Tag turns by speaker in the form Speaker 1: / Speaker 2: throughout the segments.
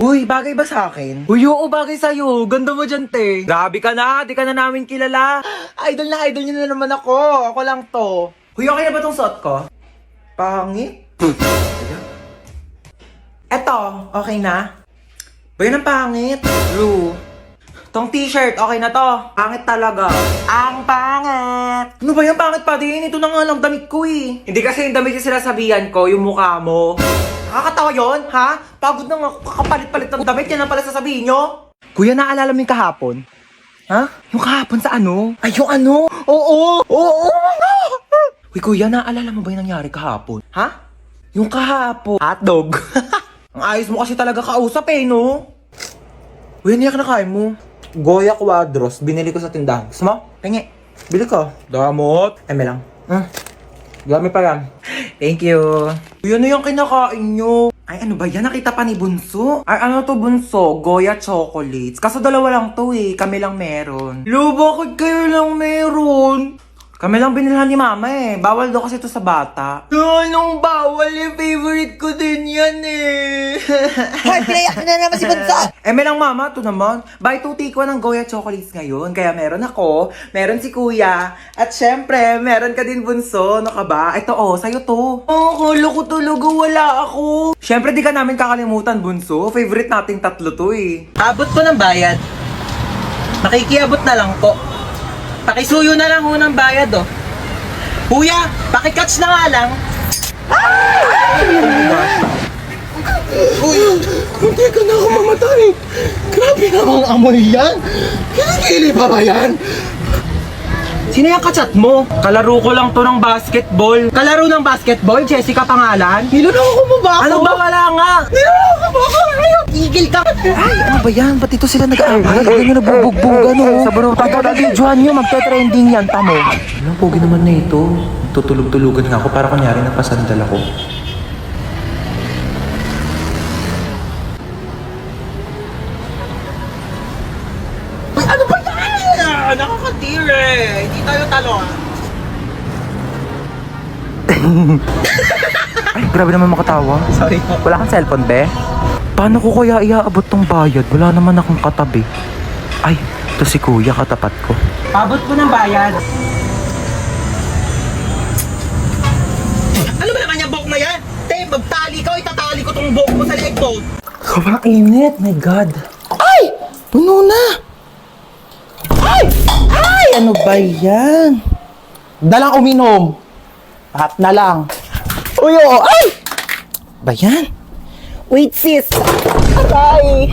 Speaker 1: Uy, bagay ba sa akin? Uy, oo, bagay sa'yo. Ganda mo dyan, te. Grabe ka na, di ka na namin kilala. Idol niyo na naman ako. Ako lang to. Uy, okay na ba tong suot ko? Pangit. Eto, okay na? Uy, ang pangit. True. Tong t-shirt, okay na to. Pangit talaga. Ang pangit! Ano ba yung pangit pa din? Ito na nga lang damit ko eh. Hindi kasi yung damit yung sinasabihan ko, yung mukha mo. Nakakatawa yun, ha? Pagod na nga ako kakapalit-palit ng damit, yan ang pala sasabihin nyo. Kuya, naalala mo yung kahapon? Ha? Yung kahapon sa ano? Ay, yung ano? Oo! Oo! Uy, kuya, naalala mo ba yung nangyari kahapon? Ha? Yung kahapon. Hotdog. Ang ayos mo kasi talaga kausap eh, no? Uy, ano yung kinakain mo? Goya Quadros, binili ko sa tindahan. Gusto mo? Tingi. Bili ko. Damot. Eme lang. Dami pa yan. Thank you. Uy, ano yung kinakain nyo? Ay, ano ba yan? Nakita pa ni Bunso? Ay, ano to, Bunso? Goya chocolates. Kaso dalawa lang to eh. Kami lang meron. Lo, bakit kayo lang meron? Kami lang binilhan ni Mama eh. Bawal daw kasi to sa bata. Anong bawal eh? Favorite ko din yan eh.
Speaker 2: Hoy, pinayak na naman si Bunso!
Speaker 1: Eme lang Mama, to naman. Buy 2 take 1 ng Goya chocolates ngayon. Kaya meron ako, meron si Kuya. At syempre, meron ka din Bunso. Ano ka ba? Ito oh, sa'yo to. Oh, kala ko talaga wala ako. Syempre, di ka namin kakalimutan Bunso. Favorite nating tatlo to eh. Abot ko ng bayad. Makikiabot na lang po. Pakisuyo na lang ho ng bayad oh. Kuya, pakikatch na nga lang.
Speaker 2: Uy, munti ka na ako mamatay! Grabe namang amoy yan! Kilikili pa ba yan?
Speaker 1: Sino yung kachat mo? Kalaro ko lang to ng basketball. Kalaro ng basketball? Jessica pangalan?
Speaker 2: Niloloko mo ba ako?
Speaker 1: Ano ba wala nga?
Speaker 2: Niloloko mo ako! Ayaw, tigil ka!
Speaker 3: Ay, ano ba yan? Ba't ito sila nag-aaway? Ano na nabubugbog, ano? Sa baro, pagka-videohan nyo, magte-trending yan, tamo.
Speaker 1: Anong pogi naman na ito? Tutulog-tulugan nga ako para kunyari nagpasandal ako.
Speaker 2: Uy, ano ba yan? Nakakatire! Hindi tayo talo ah!
Speaker 3: Ay, grabe naman makatawa.
Speaker 1: Sorry po.
Speaker 3: Wala kang cellphone, be? Paano ko kaya iaabot tong bayad? Wala naman akong katabi. Ay, ito si kuya, katapat ko.
Speaker 1: Abot ko ng bayad.
Speaker 2: Ano ba naman yung buhok na yan? Te, magtali ka o itatali ko tong buhok mo sa leeg mo!
Speaker 1: Sobrang init, my God.
Speaker 3: Ay! Puno na! Ay! Ay! Ano ba yan? Dalang uminom. Lahat na lang. Uy, oo! Ay! Ba yan? Wait, sis! Aray!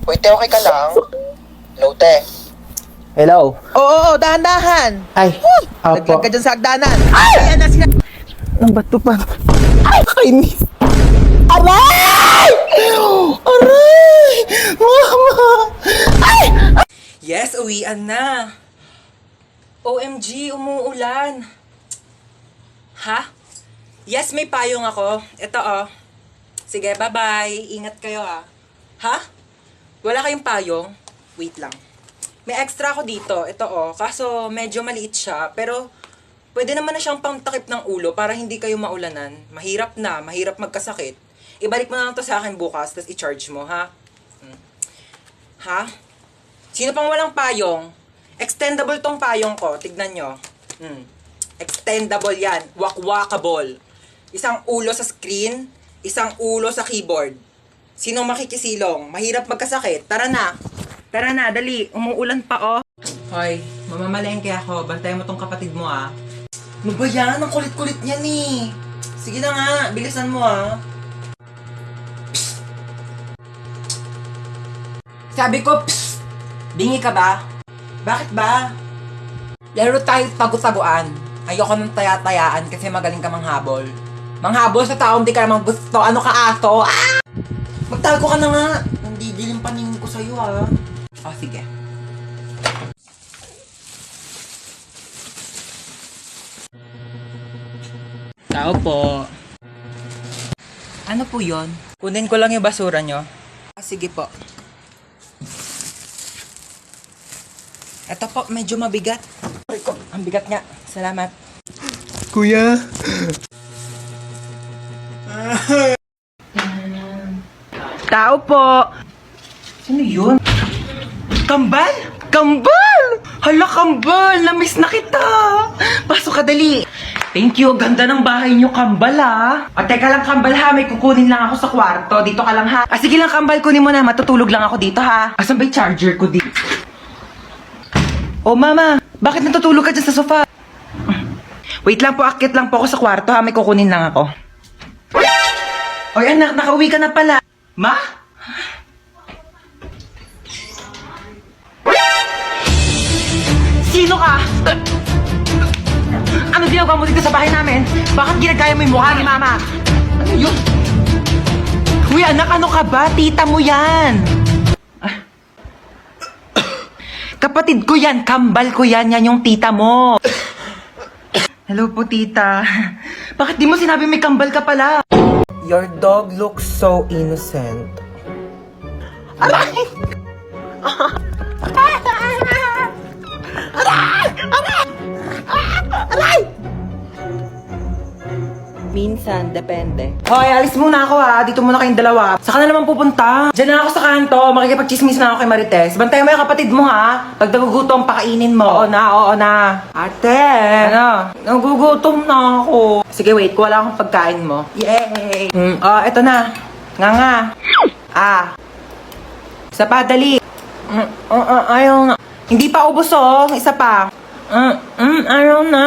Speaker 2: Uy, te, okay ka lang? Hello, te.
Speaker 3: Hello?
Speaker 2: Oo, dahan-dahan!
Speaker 3: Ay,
Speaker 2: Naglag
Speaker 3: apo.
Speaker 2: ka dyan sa hagdanan! Ay! Ayan na sila!
Speaker 3: Ang bato pa. Ay, kainis! Aray! Aray! Mama! Ay!
Speaker 1: Yes, uwian na. OMG, umuulan. Ha? Yes, may payong ako. Ito oh. Sige, bye-bye. Ingat kayo ah. Ha? Wala kayong payong? Wait lang. May extra ako dito. Ito oh. Kaso medyo maliit siya. Pero pwede naman na siyang pangtakip ng ulo para hindi kayo maulanan. Mahirap na. Mahirap magkasakit. Ibalik mo na lang to sa akin bukas, tapos i-charge mo, ha? Ha? Sino pang walang payong? Extendable tong payong ko. Tignan nyo. Extendable yan. Wakwakable. Isang ulo sa screen, isang ulo sa keyboard. Sinong makikisilong? Mahirap magkasakit. Tara na. Tara na, dali. Umuulan pa, oh. Hoy, mamamalengke ako. Bantayan mo tong kapatid mo, ah. Ano ba yan? Ang kulit-kulit niyan, eh. Sige na nga. Bilisan mo, ah. Sabi ko, psst! Bingi ka ba? Bakit ba? Laro tayo tago-taguan. Ayoko ng taya-tayaan kasi magaling ka manghabol. Manghabol sa taong di ka naman gusto. Ano ka, aso? Ah! Magtago ka na nga. Nandidilim paningin ko sa'yo, ah. Oh, sige. Tao po. Ano po yon? Kunin ko lang yung basura nyo. Ah, sige po. Ito po, medyo mabigat. Ang bigat nga. Salamat. Kuya. Tao po. Sino yun? Kambal? Kambal! Hala, Kambal! Namiss na kita! Pasok ka, dali! Thank you. Ang ganda ng bahay niyo, Kambal, ha? O, teka lang, Kambal, ha? May kukunin lang ako sa kwarto. Dito ka lang, ha? Sige lang, Kambal. Kunin mo na. Matutulog lang ako dito, ha? Asan ba yung charger ko dito? Oh, Mama. Bakit natutulog ka dyan sa sofa? Wait lang po. Akit lang po ako sa kwarto, ha? May kukunin lang ako. Oy, anak. Nakauwi ka na pala. Ma? Sino ka? Ano ginagawa mo dito sa bahay namin? Bakit ginagaya mo yung mukha ni Mama? Ano yun? Uy, anak, ano ka ba? Tita mo yan! Ah. Kapatid ko yan, kambal ko yan, yan yung tita mo. Hello po, tita. Bakit di mo sinabi may kambal ka pala?
Speaker 3: Your dog looks so innocent.
Speaker 1: Aray!
Speaker 3: Minsan, depende.
Speaker 1: Hoy, alis muna ako ha. Dito muna kayong dalawa. Saka na naman pupunta. Diyan na ako sa kanto. Makikipagchismis na ako kay Marites. Bantayan mo yung kapatid mo ha. Pag nagugutom, pakainin mo. Oo na. Ate! Ano? Nagugutom na ako. Sige, wait. Kuha lang akong pagkain mo. Yay! Eto na. Nga. Isa pa, dali. Ayaw na. Hindi pa ubos oh. Isa pa. Ayaw na.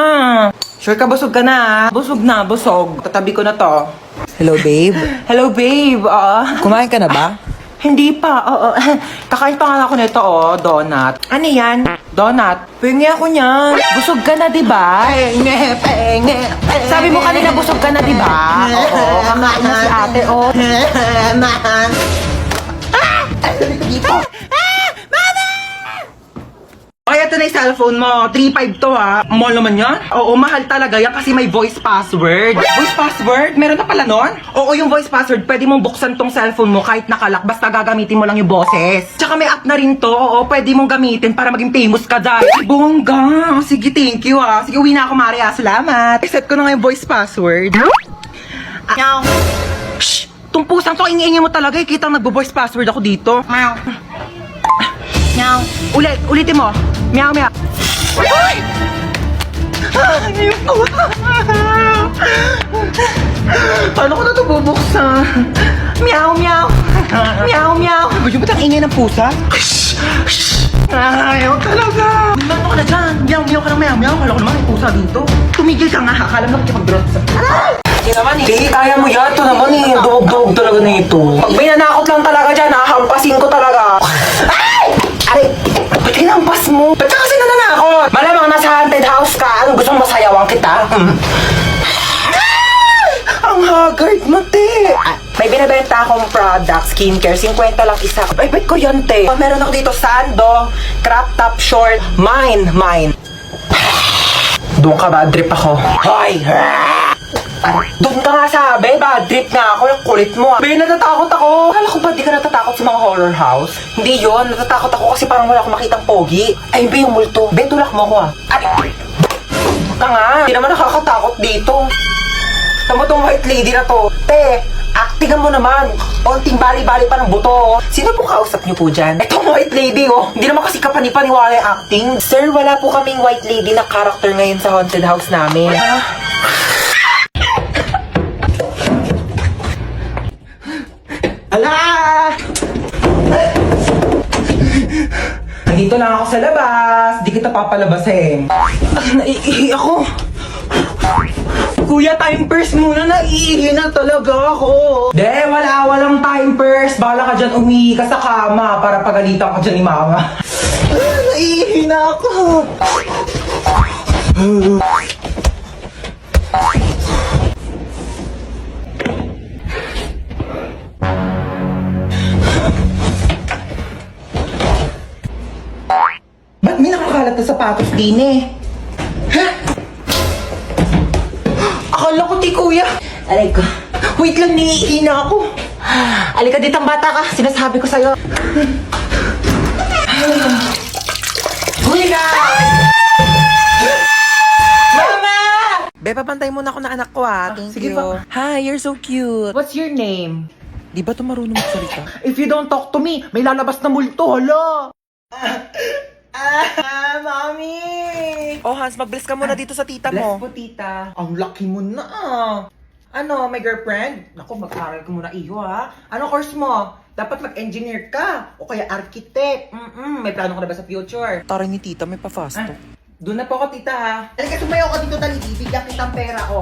Speaker 1: Sure ka, busog ka na ah. Busog na, busog. Tatabi ko na to.
Speaker 3: Hello, babe.
Speaker 1: Hello, babe.
Speaker 3: Kumain ka na ba?
Speaker 1: Hindi pa. Kakain pa nga ako nito, donut. Ano yan? Donut. Pengi ako niyan. Busog ka na, di ba? Penge. Sabi mo kanina busog ka na, di ba? Oo, kakain na si ate, dito. Ay, ito na yung cellphone mo. 3.5 to ha. Mahal naman yan? Oo, mahal talaga yan kasi may voice password. Voice password? Meron na pala nun? Oo, yung voice password, pwede mong buksan tong cellphone mo kahit nakalak. Basta gagamitin mo lang yung boses. Tsaka may app na rin to. Oo, pwede mong gamitin para maging famous ka dahil. Ay, bongga. Sige, thank you ha. Sige, uwi na ako, Maria. Salamat. Set ko na nga yung voice password. Meow. Shh! Tong pusang to, ingi-ingi mo talaga. Kitang nagbo-voice password ako dito. Meow. Meow. Ulitin mo. Meow, meow. Ay! Paano ko na ito bubuksan? Meow, meow. Meow, meow. Gusto mo tang ingay ng pusa? Ayaw talaga. Meow ka na dyan. Meow, meow ka ng meow, meow. Kala ko naman may pusa dito. Tumigil ka nga. Akala mo nakikipag-drop sa... Hindi naman eh. Hindi, kaya mo yan. Ito naman eh. Dog talaga na ito. Pag may nanakot lang talaga dyan, hahampasin ko talaga. Ay! Aray! Ba't kinampas mo? Ba't ka kasi nananakot? Malamang nasa haunted house ka. Anong gustong masayawan kita? Ang haggard mo, te. May binibenta akong product, skincare, 50 lang isa. Ay, ba't ko yan, te? Meron ako dito, sando, crop top short, mine. Doon ka, bad trip ako. Hoy! Doon ka nga sabi, bad trip nga ako, yung kulit mo. Be, natatakot ako. Akala ko ba di ka natatakot sa mga horror house? Hindi yon, natatakot ako kasi parang wala akong makitang pogi. Ay, be, yung multo. Be, tulak mo ako Ay! Ka nga, hindi naman nakakatakot dito. Tama tong white lady na to. Te, actingan mo naman. Onting bali-bali pa ng buto. Sino po kausap niyo po dyan? Itong white lady, Hindi naman kasi kapani-paniwala yung acting. Sir, wala po kaming white lady na character ngayon sa haunted house namin. Ala! Nandito lang ako sa labas. Di kita papalabasin. Naiihi ako. Kuya, time first muna. Naiihi na talaga ako. Walang time first. Bala ka dyan, umihi ka sa kama para pagalitan ka dyan ni Mama. Naiihi na ako. Ba't may nakakalat na sapatos din eh? Ha? Akala ko di kuya. Aray ko. Wait lang, niihi na ako. Alika ditang bata ka. Sinasabi ko sa'yo. Kuya! Mama!
Speaker 3: Be, papantay muna ako na anak ko Thank
Speaker 1: sige
Speaker 3: you.
Speaker 1: pa.
Speaker 3: Hi, you're so cute.
Speaker 1: What's your name?
Speaker 3: Di ba ito marunong magsalita?
Speaker 1: If you don't talk to me, may lalabas na multo, hala! Mami!
Speaker 3: Oh, Hans, mag-bless ka muna dito sa tita
Speaker 1: Bless
Speaker 3: mo.
Speaker 1: po, tita. Ang lucky mo na ah. Ano, my girlfriend? Naku, mag-aral ka muna iyo ha. Ano course mo? Dapat mag-engineer ka. O kaya architect. May plano ka na ba sa future?
Speaker 3: Taray ni tita, may pa-fasto.
Speaker 1: Doon na po ako, tita ha. Halika, sumayaw ka dito, dali. Bibigyan kitang pera, oh.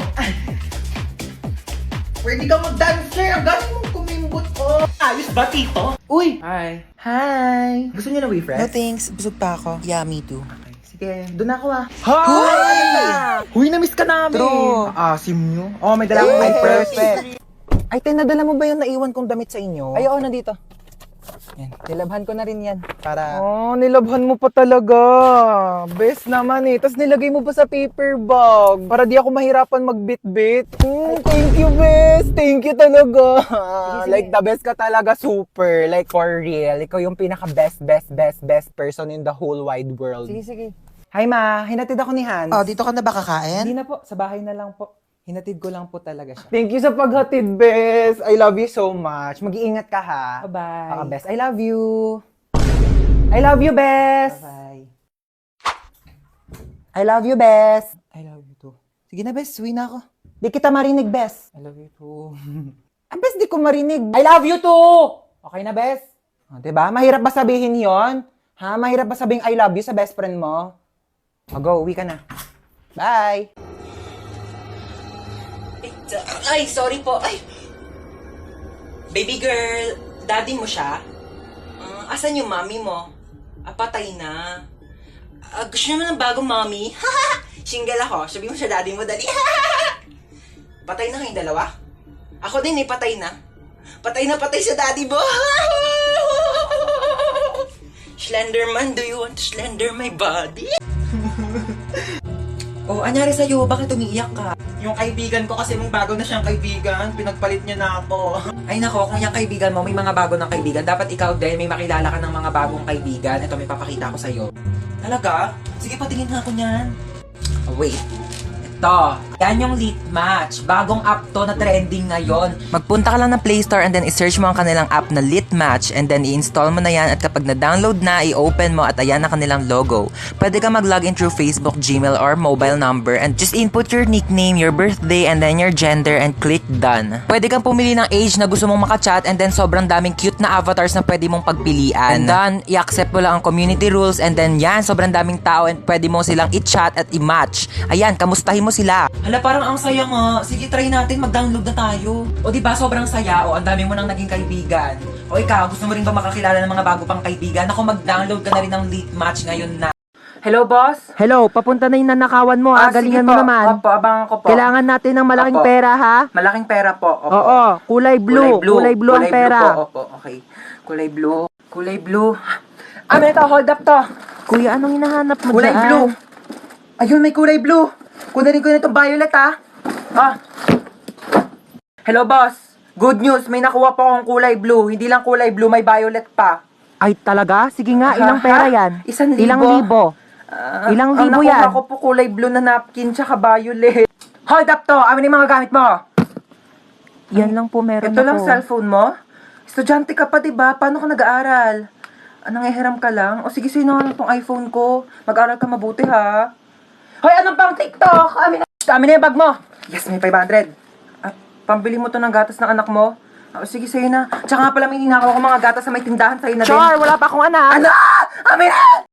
Speaker 1: Pwede ka mag-dancer. Ang galing mong kumimbot, oh. Ayos ba, tito? Uy!
Speaker 3: Hi.
Speaker 1: Hi! Gusto niyo na wafer?
Speaker 3: No thanks, busog pa ako. Yeah, me too.
Speaker 1: Okay, sige. Doon na ako ah.
Speaker 3: Hi!
Speaker 1: Huy, na-miss ka namin!
Speaker 3: True.
Speaker 1: Asim nyo. Oh, may dala akong perfect.
Speaker 4: Ay, tay, nadala mo ba yung naiwan kong damit sa inyo?
Speaker 2: Ay, oo, nandito.
Speaker 4: Yan, nilabhan ko na rin yan. Para...
Speaker 2: Oh, nilabhan mo pa talaga. Best naman eh. Tapos nilagay mo pa sa paper bag. Para di ako mahirapan magbit-bit. Thank you, best. Thank you talaga. Like, the best ka talaga. Super. Like, for real. Ikaw yung pinaka-best person in the whole wide world.
Speaker 4: Sige, sige.
Speaker 2: Hi, ma. Hinatid ako ni Hans.
Speaker 3: Oh, dito ka na ba kakain?
Speaker 4: Hindi na po, sa bahay na lang po. Hinatid ko lang po talaga siya.
Speaker 2: Thank you sa paghatid, best. I love you so much. Mag-iingat ka, ha?
Speaker 4: Bye-bye.
Speaker 2: Best. I love you. I love you, best.
Speaker 4: Bye.
Speaker 2: I love you, best.
Speaker 4: I love you too. Sige na, bes. Uwi na ako.
Speaker 2: Di kita marinig, best.
Speaker 4: I love you too.
Speaker 2: Best, di ko marinig. I love you too! Okay na, best? Diba? Mahirap ba sabihin yon? Ha? Mahirap ba sabihin I love you sa best friend mo? Go, uwi ka na. Bye!
Speaker 1: Ay, sorry po. Ay! Baby girl, daddy mo siya? Asan yung mommy mo? Patay na. Gusto niyo ng bagong mommy? Single ako. Sabi mo siya daddy mo, dali. Patay na kayong dalawa? Ako din patay na. Patay na patay sa daddy mo. Slenderman, do you want to slender my body? Oh, anyari sa'yo? Bakit umiiyak ka? Yung kaibigan ko kasi mong bago na siyang kaibigan, pinagpalit niya na ako.
Speaker 5: Ay nako, kung yung kaibigan mo, may mga bago ng kaibigan, dapat ikaw din, may makilala ka ng mga bagong kaibigan. Ito, may papakita ko sa'yo.
Speaker 1: Talaga? Sige, patingin nga ako niyan.
Speaker 5: Oh, wait. Ito. Yan yung Lit Match. Bagong app to na trending ngayon. Magpunta ka lang ng Play Store and then i-search mo ang kanilang app na Lit Match and then i-install mo na yan at kapag na-download na, i-open mo at ayan na kanilang logo. Pwede ka mag-login through Facebook, Gmail, or mobile number and just input your nickname, your birthday, and then your gender and click done. Pwede kang pumili ng age na gusto mong makachat and then sobrang daming cute na avatars na pwede mong pagpilian. And then, i-accept mo lang ang community rules and then yan, sobrang daming tao and pwede mo silang i-chat at i-match. Ayan, kamustahin mo sila.
Speaker 1: Hala, parang ang saya nga. Sige, try natin. Mag-download na tayo.
Speaker 5: O diba, sobrang saya. O, ang dami mo nang naging kaibigan. O ikaw, gusto mo rin ba makakilala ng mga bago pang kaibigan? Ako, mag-download ka na rin ng Lit Match ngayon na.
Speaker 1: Hello, boss?
Speaker 3: Hello, papunta na yung nanakawan mo galingan mo naman.
Speaker 1: Opo, abangan ko po.
Speaker 3: Kailangan natin ng malaking
Speaker 1: Opo.
Speaker 3: pera ha.
Speaker 1: Malaking pera po. Opo.
Speaker 3: Oo, kulay blue. Kulay blue ang pera.
Speaker 1: Po. Opo, okay. Kulay blue. Kulay blue. Ito, hold up to.
Speaker 3: Kuya, anong hinahanap mo
Speaker 1: Kulay
Speaker 3: dyan?
Speaker 1: blue. Ayun, may kulay blue. Kunin ko na itong violet, ha? Hello, boss. Good news, may nakuha po akong kulay blue. Hindi lang kulay blue, may violet pa.
Speaker 3: Ay, talaga? Sige nga, ilang pera yan?
Speaker 1: 1,000.
Speaker 3: Ilang libo? Ilang libo yan?
Speaker 1: Nakuha ko po kulay blue na napkin tsaka violet. Hold up to. Amin yung mga gamit mo.
Speaker 3: Yan lang po meron
Speaker 1: Ito lang
Speaker 3: ako.
Speaker 1: cellphone mo? Estudyante ka pa, diba? Paano ka nag-aaral? Nangihiram ka lang? O sige, sino nga itong iPhone ko? Mag-aaral ka mabuti, ha? Hoy, anong pang TikTok? Amin na yung bag mo. Yes, may 500. Pambili mo to ng gatas ng anak mo? O sige, sa'yo na. Tsaka nga pala may ninakaw ko mga gatas sa may tindahan sa'yo na din.
Speaker 3: Char, wala pa akong anak.
Speaker 1: Ano? Amin na!